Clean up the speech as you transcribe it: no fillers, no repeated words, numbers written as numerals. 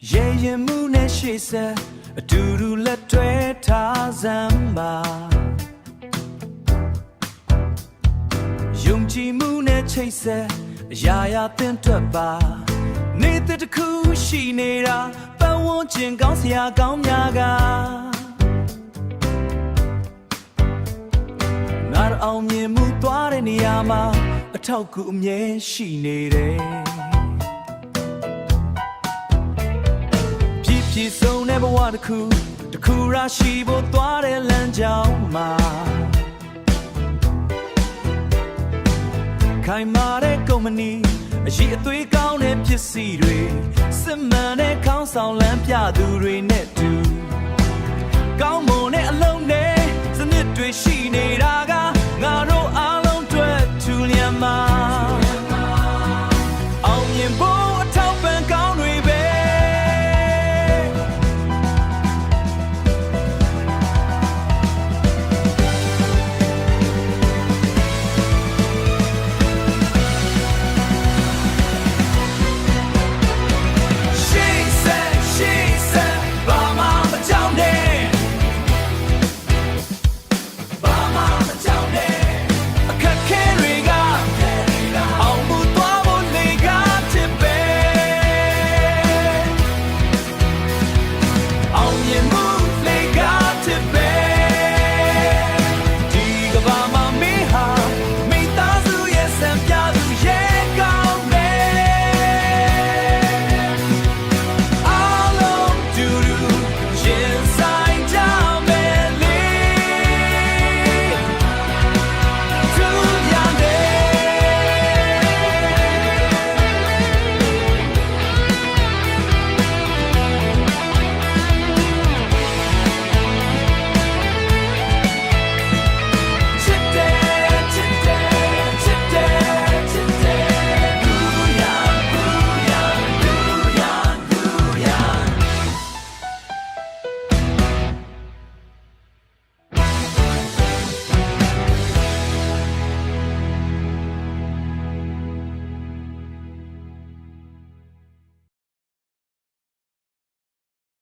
ရေရင်မှုနဲ့ရှေ့ဆက်အတူတူလက်တွဲထားစမ်းပါယုံကြည်မှုနဲ့ချိတ်ဆက်အရာရာသင်ထွက်ပါနေတဲ့တစ်ခုရှိနေတာပတ်ဝန်းကျင်ကောင်းစရာကောင်းများကငါတို့အောင်မြင်မှုသွားတဲ့နေရာမှာအထောက်အကူအမြဲရှိနေတယ်ပြည့်စုံတဲ့ဘဝတစ်ခုရရှိဖို့သွားတဲ့လမ်းကြောင်းမှာခိုင်မာတဲ့ကုမ္ပဏီအရေးအသွေးကောင်းတဲ့ပစ္စည်းတွေစစ်မှန်တဲ့ခေါင်းဆောင်လမ်းပြသူတွေနဲ့တူကောင်းမွန်တဲ့အလုံးနဲ့စနစ်တွေရှိနေတာ